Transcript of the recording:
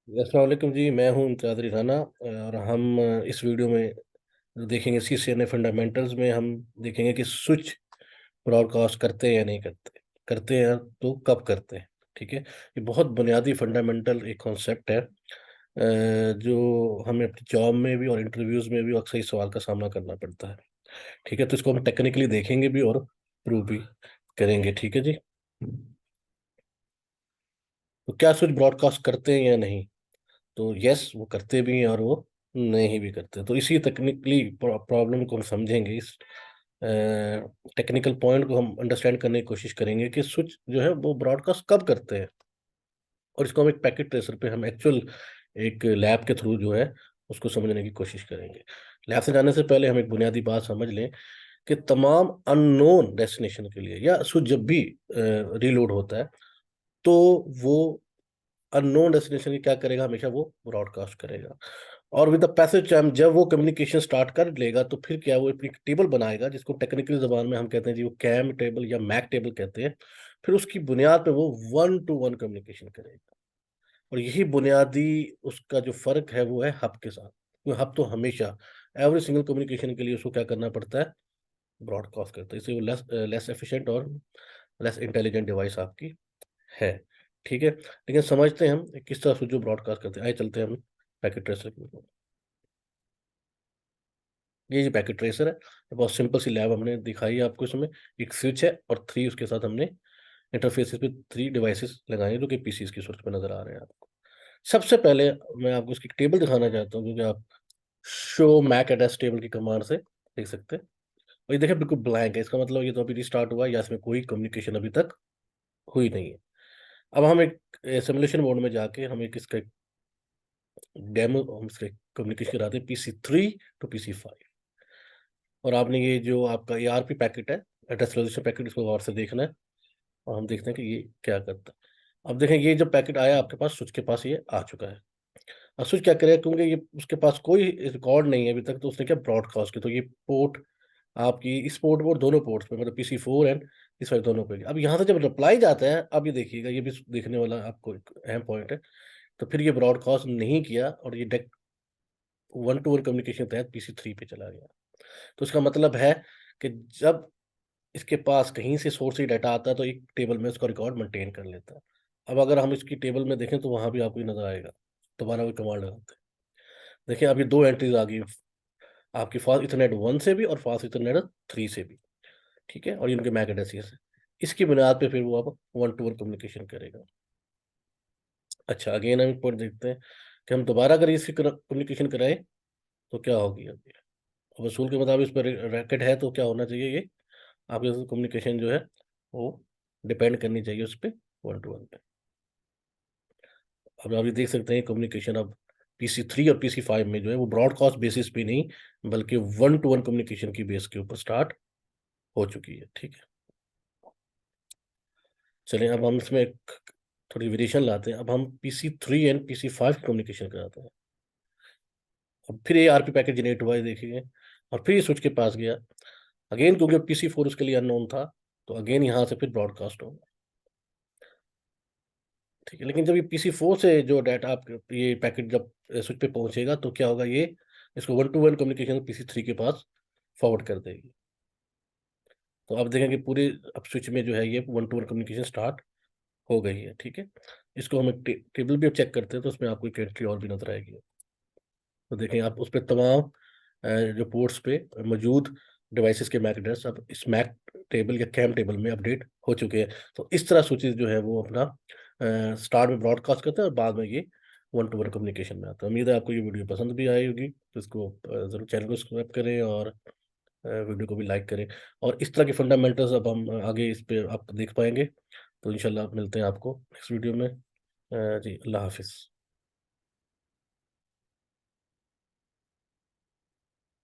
अस्सलाम वालेकुम जी। मैं हूं इम्तियाज़ राना और हम इस वीडियो में देखेंगे सीसीएनए फंडामेंटल्स में हम देखेंगे कि स्विच ब्रॉडकास्ट करते हैं या नहीं करते, करते हैं तो कब करते हैं। ठीक है, ये बहुत बुनियादी फंडामेंटल एक कॉन्सेप्ट है जो हमें अपनी जॉब में भी और इंटरव्यूज में भी अक्सर इस सवाल का सामना करना पड़ता है। ठीक है, तो इसको हम टेक्निकली देखेंगे भी और प्रूव भी करेंगे। ठीक है जी। तो क्या स्विच ब्रॉडकास्ट करते हैं या नहीं? तो यस, वो करते भी हैं और वो नहीं भी करते। तो इसी तकनीकली प्रॉब्लम को हम समझेंगे, इस टेक्निकल पॉइंट को हम अंडरस्टैंड करने की कोशिश करेंगे कि स्विच जो है वो ब्रॉडकास्ट कब करते हैं, और इसको हम एक पैकेट ट्रेसर पे हम एक्चुअल एक लैब के थ्रू जो है उसको समझने की कोशिश करेंगे। लैब से जाने से पहले हम एक बुनियादी बात समझ लें कि तमाम अननोन डेस्टिनेशन के लिए या स्विच जब भी रीलोड होता है तो वो अननोन डेस्टिनेशन की क्या करेगा, हमेशा वो ब्रॉडकास्ट करेगा। और विद द पैसेज टाइम जब वो कम्युनिकेशन स्टार्ट कर लेगा तो फिर क्या, वो अपनी टेबल बनाएगा जिसको टेक्निकल जबान में हम कहते हैं जी, वो कैम टेबल या मैक टेबल कहते हैं। फिर उसकी बुनियाद पे वो वन टू वन कम्युनिकेशन करेगा। और यही बुनियादी उसका जो फर्क है वो है हब के साथ। क्योंकि हब तो हमेशा एवरी सिंगल कम्युनिकेशन के लिए उसको क्या करना पड़ता है, ब्रॉडकास्ट करता है। इससे वो लेस लेस एफिशिएंट और लेस इंटेलिजेंट डिवाइस आपकी है। ठीक है, लेकिन समझते हैं हम किस तरह से जो ब्रॉडकास्ट करते हैं। आइए चलते हैं हम पैकेट ट्रेसर की ओर। ये जो पैकेट ट्रेसर है, ये बहुत सिंपल सी लैब हमने दिखाई है आपको। इसमें एक स्विच है और थ्री उसके साथ हमने इंटरफेसेस पे थ्री डिवाइसेस लगाए हैं जो कि पीसीस की सूरत में नजर आ रहे हैं आपको। सबसे पहले मैं आपको इसकी टेबल दिखाना चाहता हूँ, क्योंकि आप शो मैक एड्रेस टेबल की कमांड से देख सकते हैं। और ये देखिए बिल्कुल ब्लैंक है, इसका मतलब ये तो अभी रिस्टार्ट हुआ है या इसमें कोई कम्युनिकेशन अभी तक हुई नहीं है। अब हम एक सिमुलेशन मोड में जाके हम एक इसका डेमो हम इसका कम्युनिकेशन कराते हैं PC three to PC five. और आपने ये जो आपका एआरपी पैकेट है, एड्रेस रेजोल्यूशन पैकेट, इसको गौर से देखना है और हम देखते हैं कि ये क्या करता है। अब देखें, ये जब पैकेट आया आपके पास, स्विच के पास ये आ चुका है। अब स्विच क्या करेगा, क्योंकि ये उसके पास कोई रिकॉर्ड नहीं है अभी तक, तो उसने क्या ब्रॉडकास्ट किया। तो ये पोर्ट आपकी इस पोर्ट और दोनों पोर्ट्स पे, मतलब पीसी फोर एंड इस वाले दोनों पे। अब यहाँ से जब रिप्लाई जाता है, अब ये देखिएगा, ये भी देखने वाला आपको एक अहम पॉइंट है। तो फिर ये ब्रॉडकास्ट नहीं किया और ये direct one two one communication के तहत पीसी थ्री पे चला गया। तो इसका मतलब है कि जब इसके पास कहीं से सोर्स ही डाटा आता है तो एक टेबल में उसका रिकॉर्ड मेंटेन कर लेता है। अब अगर हम इसकी टेबल में देखें तो वहां भी आपको ये नजर आएगा। दोबारा वो कमांड लगाते हैं, देखिए अभी दो एंट्रीज आ गई आपकी, फास्ट इथरनेट वन से भी और फास्ट इथरनेट थ्री से भी। ठीक है, और ये उनके मैक एड्रेस है। इसकी बुनियाद पे फिर वो अब वन टू वन कम्युनिकेशन करेगा। अच्छा, अगेन हम एक पॉइंट देखते हैं कि हम दोबारा अगर इसकी कम्युनिकेशन कराएं तो क्या होगी। अब वसूल के मुताबिक इस पर रैकेट है तो क्या होना चाहिए, ये आपके कम्युनिकेशन जो है वो डिपेंड करनी चाहिए उस पर, वन टू वन पे। अब आप ये देख सकते हैं कम्युनिकेशन अब पीसी थ्री और पीसी फाइव में जो है वो ब्रॉडकास्ट बेसिस पे नहीं बल्कि वन टू वन कम्युनिकेशन की बेस के ऊपर स्टार्ट हो चुकी है। ठीक है, चलिए अब हम इसमें थोड़ी वेरिएशन लाते हैं। अब हम PC three and PC five की कम्युनिकेशन कराते हैं। अब फिर ये आरपी पैकेट जनरेट हुआ है देखिए, और फिर ये स्विच के पास गया अगेन, क्योंकि पीसी फोर उसके लिए अननोन था। तो अगेन यहाँ से फिर ब्रॉडकास्ट होगा। ठीक है, लेकिन जब ये पीसी फोर से जो डाटा आप ये पैकेट जब स्विच पे पहुंचेगा तो क्या होगा, ये इसको one two one communication PC three के पास फॉरवर्ड कर देगी। तो अब देखें कि पूरे अब स्विच में जो है ये one two one communication start हो गई है। ठीक है, इसको हम एक टेबल भी चेक करते हैं तो उसमें आपको एक एंट्री और भी नजर आएगी। तो देखें आप उस पर तमाम जो पोर्ट्स पे मौजूद डिवाइसेस के मैक एड्रेस अब इस मैक टेबल या कैम टेबल में अपडेट हो चुके हैं। तो इस तरह स्विचेस जो है वो अपना स्टार्ट में ब्रॉडकास्ट करते हैं और बाद में ये वन टू वन कम्युनिकेशन में आता है। उम्मीद है आपको ये वीडियो पसंद भी आई होगी, तो इसको ज़रूर चैनल को सब्सक्राइब करें और वीडियो को भी लाइक करें। और इस तरह के फंडामेंटल्स अब हम आगे इस पे आप देख पाएंगे। तो इंशाल्लाह मिलते हैं आपको नेक्स्ट वीडियो में। जी, अल्लाह हाफिज़।